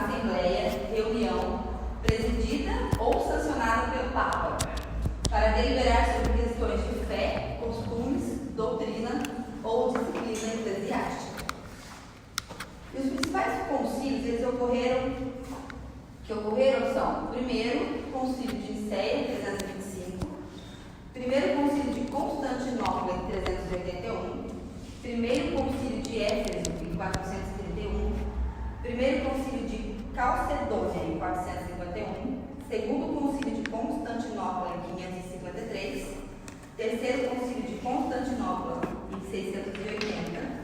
assembleia, reunião, presidida ou sancionada pelo Papa, para deliberar sobre questões de fé, costumes, doutrina ou disciplina eclesiástica. E os principais concílios que ocorreram são: primeiro, Concílio de Nicéia, em 325, primeiro Concílio de Constantinopla, em 381, primeiro Concílio de Éfeso, em 431, primeiro Concílio de Calcedônia, em 451, segundo Concílio de Constantinopla, em 553, terceiro Concílio de Constantinopla, em 680,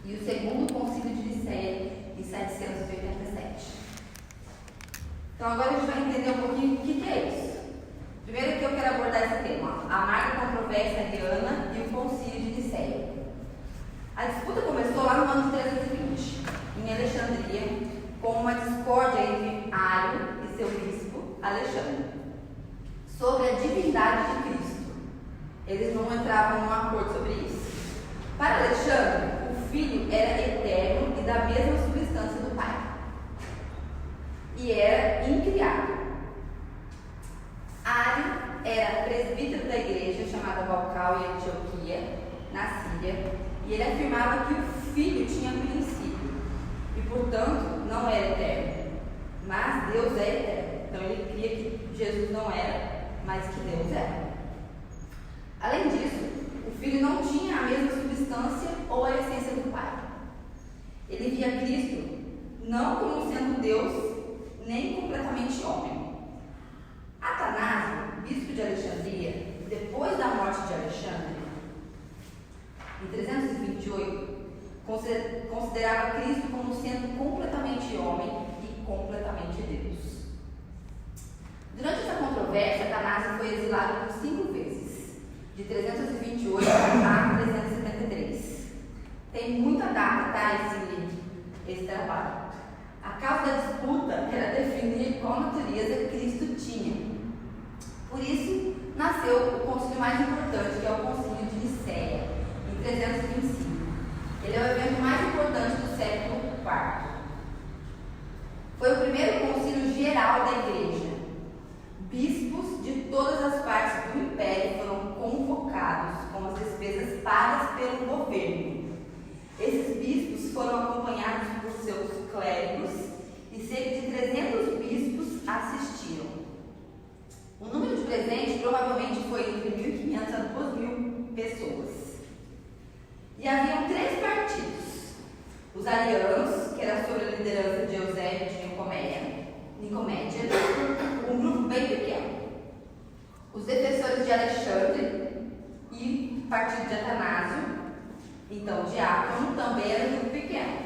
e o segundo Concílio de Nicéia, em 787. Então agora a gente vai entender um pouquinho o que é isso. Primeiro que eu quero abordar esse tema: a amarga controvérsia ariana e o Concílio de Nicéia. A disputa começou lá no ano 320, em Alexandria, com uma discórdia entre Ário e seu bispo, Alexandre, sobre a divindade de Cristo. Eles não entravam num acordo sobre isso. Para Alexandre, o Filho era eterno e da mesma substância do Pai, e era incriado. Ário era presbítero da igreja chamada Balcal em Antioquia, na Síria, e ele afirmava que o Filho tinha princípio e, portanto, não era eterno, mas Deus é eterno. Então ele cria que Jesus não era, mas que Deus era. Além disso, o Filho não tinha a mesma substância ou a essência do Pai. Ele via Cristo não como sendo Deus, nem completamente homem. Atanásio, bispo de Alexandria, depois da morte de Alexandre, em 328, considerava Cristo como sendo completamente homem e completamente Deus. Durante essa controvérsia, Atanásio foi exilado por 5 vezes, de 328 a 373. Tem muita data, tá, esse trabalho. A causa da disputa era definir qual natureza Cristo tinha. Por isso, nasceu o concílio mais importante, que é o Concílio de Nicéia, em 325. Ele é o evento mais importante do século IV. Foi o primeiro concílio geral da igreja. Bispos de todas as partes do império foram convocados com as despesas pagas pelo governo. Esses bispos foram acompanhados por seus clérigos e cerca de 300 bispos assistiram. O número de presentes provavelmente foi entre 1.500 a 2.000 pessoas. E haviam 3 partidos: os arianos, que era sob a liderança de Eusébio de Nicomédia, um grupo bem pequeno; os defensores de Alexandre e o partido de Atanásio, então Diácono, também era um grupo pequeno.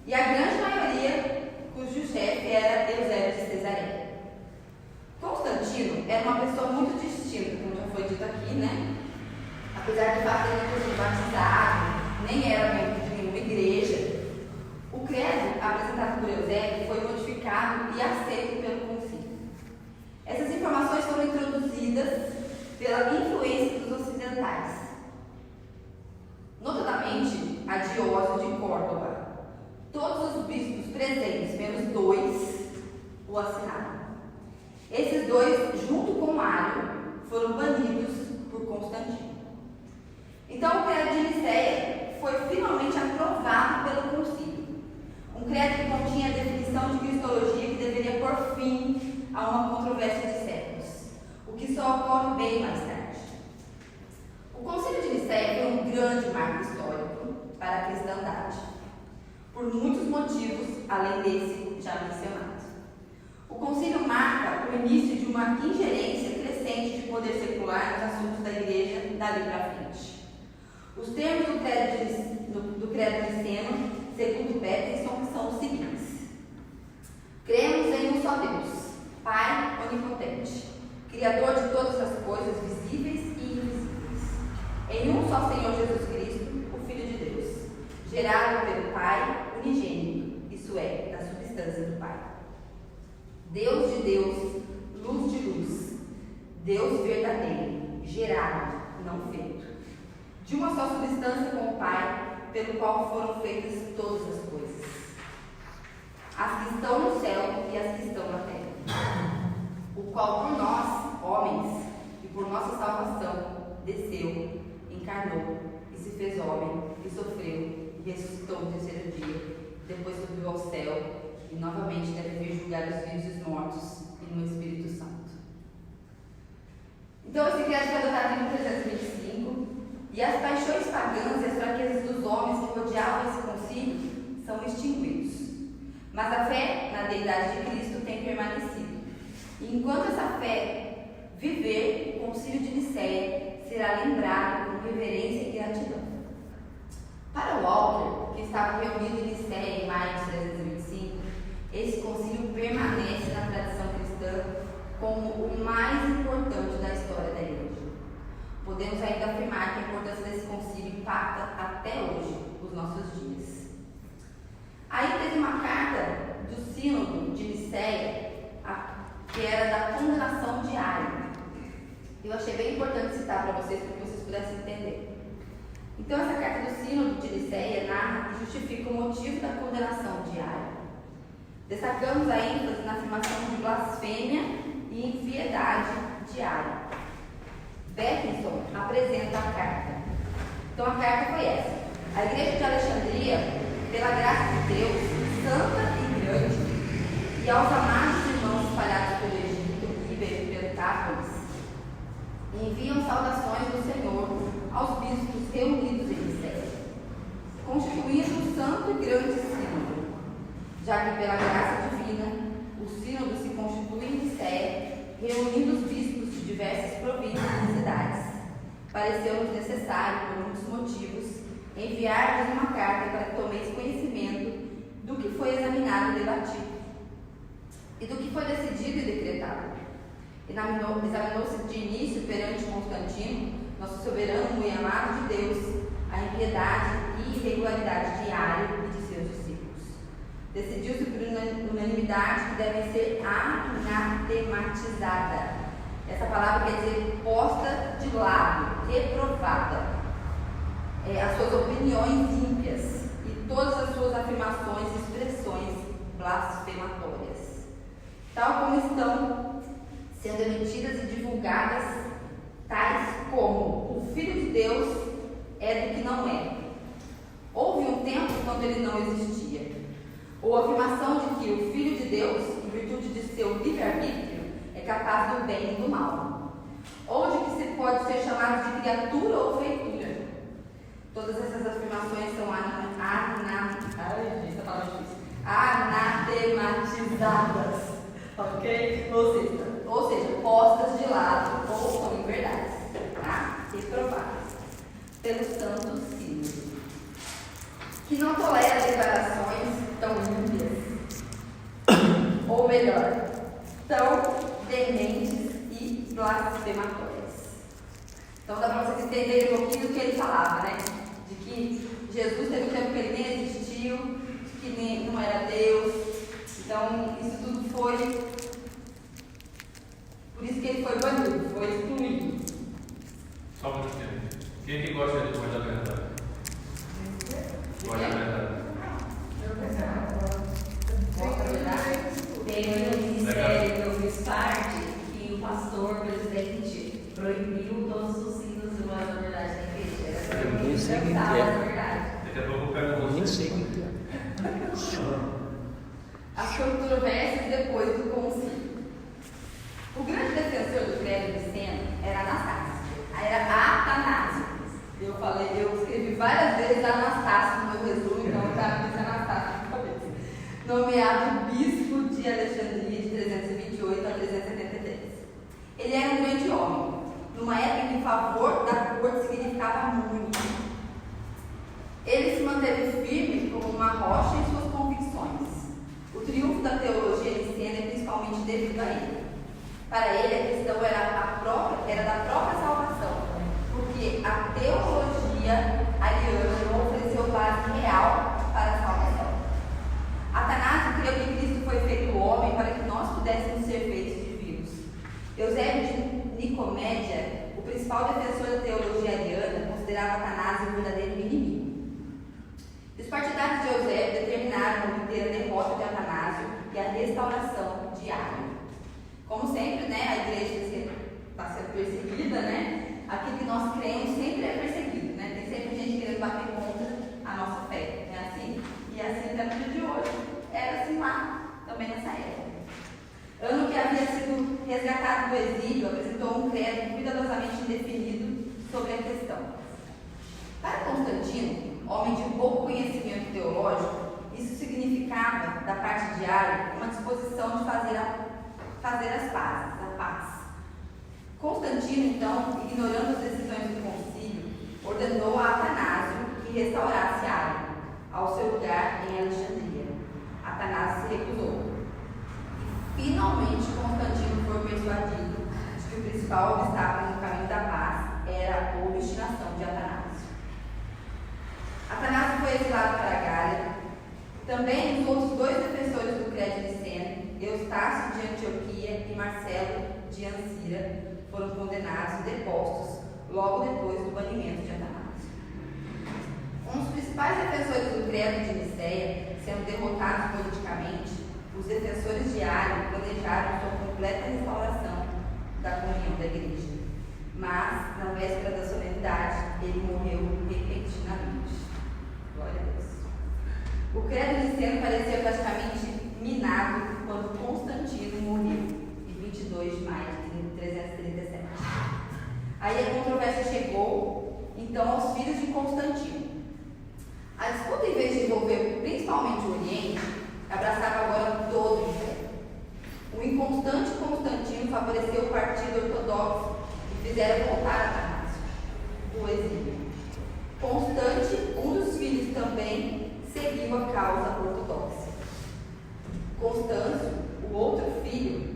E a grande maioria, cujo chefe era Eusébio de Cesareia. Constantino era uma pessoa muito distinta, como já foi dito aqui, né? Apesar de fato ele não ter batizado, nem era membro de nenhuma igreja, o credo apresentado por Eusébio foi modificado e aceito pelo concílio. Essas informações foram introduzidas pela influência dos ocidentais, notadamente a diocese de Córdoba. Todos os bispos presentes, menos 2, o assinaram. Esses 2, junto com Mário, foram banidos por Constantino. Então, o credo de Nicéia foi finalmente aprovado pelo concílio. Um credo que continha a definição de cristologia que deveria pôr fim a uma controvérsia de séculos, o que só ocorre bem mais tarde. O concílio de Nicéia foi um grande marco histórico para a cristandade, por muitos motivos, além desse já mencionado. O concílio marca o início de uma ingerência crescente de poder secular nos assuntos da igreja dali para frente. Os termos do credo niceno, segundo Peterson, são os seguintes: cremos em um só Deus, Pai onipotente, Criador de todas as coisas visíveis e invisíveis, em um só Senhor Jesus Cristo, o Filho de Deus, gerado pelo Pai unigênito, isso é, da substância do Pai. Deus de Deus, luz de luz, Deus verdadeiro, gerado, não feito, de uma só substância com o Pai, pelo qual foram feitas todas as coisas. as que estão no céu e as que estão na terra, o qual por nós, homens, e por nossa salvação, desceu, encarnou, e se fez homem, e sofreu, e ressuscitou no terceiro dia, depois subiu ao céu, e novamente deve vir julgar os vivos e os mortos, e no Espírito Santo. Então, esse crédito foi adotado em 325, e as paixões pagãs e as fraquezas dos homens que rodeavam esse concílio são extinguidos. Mas a fé na deidade de Cristo tem permanecido. E enquanto essa fé viver, o concílio de Nicéia será lembrado com reverência e gratidão. Para Walker, que estava reunido em Nicéia em maio de 325, esse concílio permanece na tradição cristã como o mais importante da história da Igreja. Podemos ainda afirmar que a importância desse concílio impacta até hoje os nossos dias. Aí teve uma carta do Sínodo de Nicéia, que era da condenação diária. Eu achei bem importante citar para vocês, para que vocês pudessem entender. Então, essa carta do Sínodo de Nicéia narra e justifica o motivo da condenação diária. Destacamos a ênfase na afirmação de blasfêmia e impiedade diária. Beckson apresenta a carta. Então, a carta foi essa: a Igreja de Alexandria, pela graça de Deus, santa e grande, e aos amados irmãos espalhados pelo Egito e Pentápolis, enviam saudações do Senhor aos bispos reunidos em Nicéia, constituindo um santo e grande sínodo, já que pela graça divina o sínodo se constitui em Nicéia, reunindo os bispos de diversas províncias e cidades. Pareceu-nos necessário, por muitos motivos, enviar-vos uma carta para que tomeis conhecimento do que foi examinado e debatido, e do que foi decidido e decretado. Examinou-se de início perante Constantino, nosso soberano e amado de Deus, a impiedade e irregularidade diária e de seus discípulos. Decidiu-se por unanimidade que devem ser anatematizadas. Essa palavra quer dizer posta de lado, reprovada. As suas opiniões ímpias e todas as suas afirmações e expressões blasfematórias, tal como estão sendo emitidas e divulgadas, tais como o Filho de Deus é do que não é. Houve um tempo quando ele não existia. Ou a afirmação de que o Filho de Deus, em virtude de seu livre-arbítrio, é capaz do bem e do mal. Ou de que se pode ser chamado de criatura ou feitura. Todas essas afirmações são anatematizadas, ok? Ou seja, postas de lado ou são inverdades, tá? Reprovadas pelos santos sínodos, que não tolera declarações tão ímpias, ou melhor, tão dementes e blasfematórias. Então dá para vocês entenderem um pouquinho do que ele falava, né? De que Jesus teve um tempo que ele nem existiu, que nem, não era Deus. Então isso tudo foi, por isso que ele foi banido, foi excluído. Só um minutinho. Quem que gosta de coisa da verdade? Gosta da verdade? Gosta da verdade? Tem um ministério que eu fiz parte que o pastor presidente proibiu todos os sinos do Voz da Verdade na igreja. Eu nem sei quem que é. Daqui a pouco eu pego você. Nem sei quem que é. As controvérsias depois do concílio. O grande defensor do credo niceno era Anastácio. Era Atanásio. Eu escrevi várias vezes Anastácio no meu resumo, então eu estava dizendo Anastácio na cabeça. Nomeado bispo de Alexandria de 328 a 373. Ele era um grande homem, numa época em que favor da corte significava muito. Ele se manteve firme como uma rocha em suas convicções. O triunfo da teologia nicena é principalmente devido a ele. Para ele, a questão era da própria salvação, porque a teologia ariana não ofereceu base real para a salvação. Atanásio creu que Cristo foi feito homem para que nós pudéssemos ser feitos divinos. Eusébio de Nicomédia, o principal defensor da teologia ariana, considerava Atanásio um verdadeiro inimigo. Os partidários de Eusébio determinaram obter a derrota de Atanásio conhecimento teológico, isso significava, da parte de Ario, uma disposição de fazer as pazes, a paz. Constantino, então, ignorando as decisões do concílio, ordenou a Atanásio que restaurasse Ario ao seu lugar em Alexandria. Atanásio se recusou. E, finalmente, Constantino foi persuadido de que o principal obstáculo no caminho da paz era a obstinação de Atanásio. Atanásio foi exilado para a Gália. Também os outros dois defensores do credo niceno, Eustácio de Antioquia e Marcelo de Ancira, foram condenados e depostos logo depois do banimento de Atanásio. Um dos principais defensores do credo de Nicéia, sendo derrotados politicamente, os defensores de Ario planejaram sua completa restauração da comunhão da igreja. Mas, na véspera da solenidade, ele morreu repentinamente. Glória a Deus. O credo niceno parecia praticamente minado quando Constantino morreu, em 22 de maio de 337. Aí a controvérsia chegou, então, aos filhos de Constantino. A disputa, em vez de envolver principalmente o Oriente, abraçava agora todo o Império. O inconstante Constantino favoreceu o partido ortodoxo e fizera voltar Atanásio do exílio. Constante, um dos filhos também, seguiu a causa ortodoxa. Constâncio, o outro filho,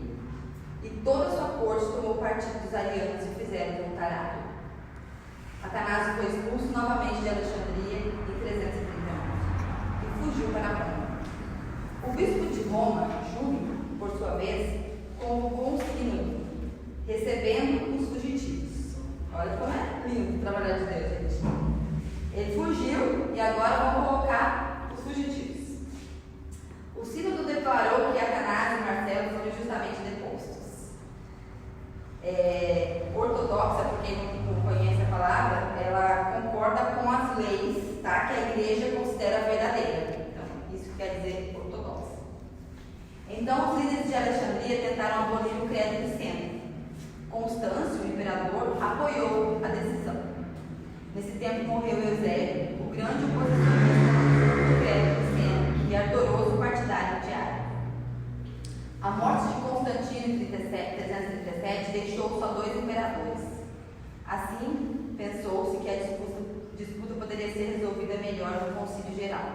e toda a sua corte tomou partido dos arianos e fizeram voltar Ario. Atanásio foi expulso novamente de Alexandria em 339 e fugiu para Roma. O bispo de Roma, Júlio, por sua vez, convocou um sínodo, recebendo os fugitivos. Olha como é lindo trabalhar de Deus, gente. Ele fugiu e agora vão colocar os fugitivos. O sínodo declarou que Atanásio e Marcelo foram justamente depostos. Ortodoxa, para quem não conhece a palavra, ela concorda com as leis, tá, que a igreja considera verdadeira. Então, isso quer dizer ortodoxa. Então, os líderes de Alexandria tentaram abolir o credo niceno. Constâncio, o imperador, apoiou a decisão. Nesse tempo morreu Eusébio, o grande oposicionista do credo niceno e ardoroso partidário de Ario. A morte de Constantino em 337 deixou só 2 imperadores. Assim, pensou-se que a disputa poderia ser resolvida melhor no Concílio Geral,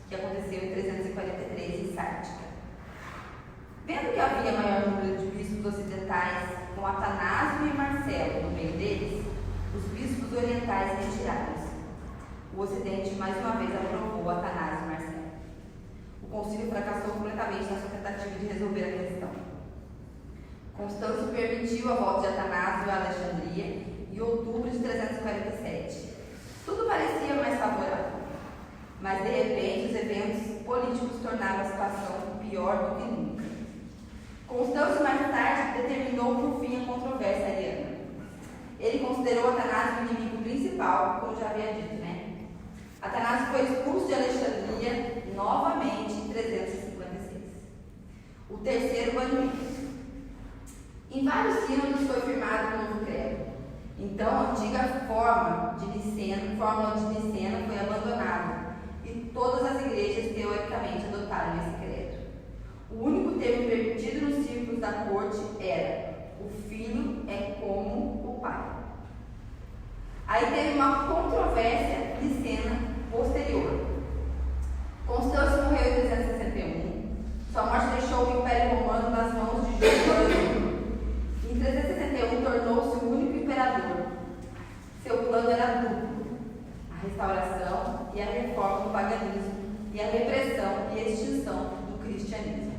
que aconteceu em 343 em Sártica. Vendo que havia maior número de bispos ocidentais, com Atanásio e Marcelo no meio deles, os bispos orientais retiraram-se. O Ocidente mais uma vez aprovou Atanásio e Marcelo. O concílio fracassou completamente na sua tentativa de resolver a questão. Constâncio permitiu a volta de Atanásio a Alexandria em outubro de 347. Tudo parecia mais favorável, mas de repente os eventos políticos tornaram a situação pior do que nunca. Constâncio mais tarde determinou por fim a controvérsia ariana. Ele considerou Atanásio o inimigo principal, como já havia dito, né? Atanásio foi expulso de Alexandria novamente em 356. O terceiro banimento. Em vários sínodos foi firmado o novo credo. Então a antiga fórmula de Niceno foi abandonada e todas as igrejas teoricamente adotaram esse credo. O único termo permitido nos círculos da corte era: o filho é como o pai. Aí teve uma controvérsia nicena posterior. Constâncio morreu em 361. Sua morte deixou o Império Romano nas mãos de Júlio. Em 361 tornou-se o único imperador. Seu plano era duplo: a restauração e a reforma do paganismo e a repressão e extinção do cristianismo.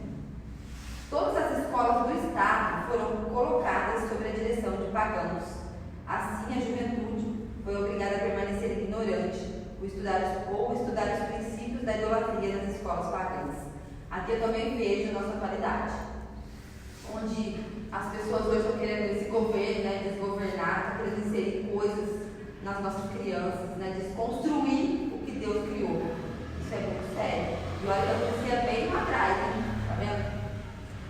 Todas as escolas do Estado foram colocadas sob a direção de pagãos. Assim, a juventude foi obrigada a permanecer ignorante ou estudar os princípios da idolatria nas escolas pagãs. Aqui eu também vejo a nossa atualidade, onde as pessoas hoje estão querendo esse governo, né, desgovernar, estão querendo inserir coisas nas nossas crianças, né, desconstruir o que Deus criou. Isso é muito sério. E olha, acontecia bem lá atrás, hein? Tá vendo?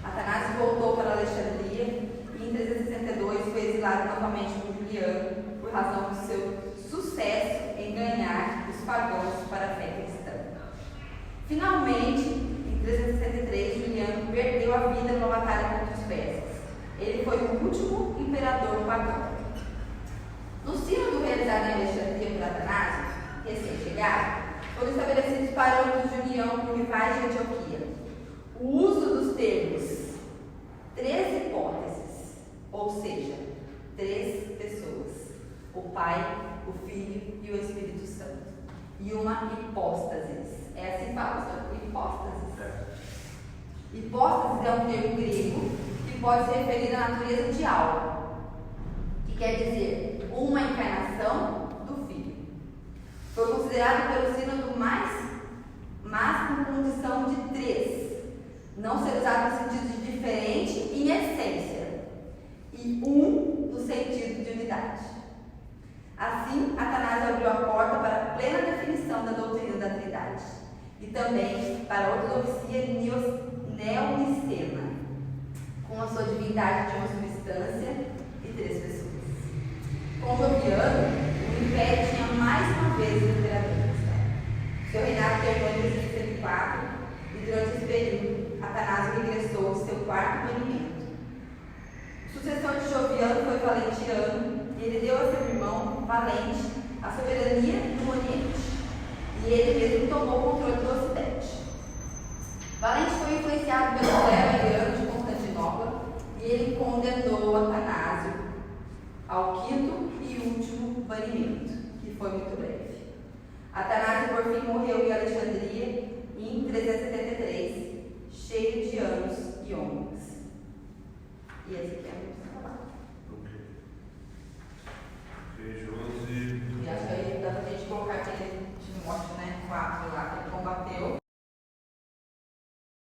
Atanásio voltou para Alexandria e em 362 foi exilado novamente por Juliano por razão do seu sucesso em ganhar os pagãos para a fé cristã. Finalmente, em 363, Juliano perdeu a vida numa batalha contra os persas. Ele foi o último imperador pagão. No sínodo realizado em Alexandria por Atanásio, recém-chegado, foram estabelecidos parâmetros de união por rivais de Antioquia. O uso dos termos 3 hipóteses, ou seja, 3 pessoas, o Pai, o Filho e o Espírito Santo, e uma hipóstasis. É assim que fala, hipóstasis. Hipóstasis é um termo grego que pode se referir à natureza de algo, que quer dizer uma encarnação do Filho. Foi considerado pelo sínodo mas com condição de 3, não ser usado no sentido de diferente em essência, e no sentido de unidade. Assim, Atanásio abriu a porta para a plena definição da doutrina da Trindade e também para a ortodoxia neonicena, com a sua divindade de uma substância e 3 pessoas. Com Joviano, o Império tinha mais uma vez um imperador cristão. Seu reinado terminou em 304 e durante esse período, Atanásio regressou ao seu 4º banimento. O sucessor de Joviano foi Valentiano, e ele deu a seu irmão Valente a soberania do Oriente, e ele mesmo tomou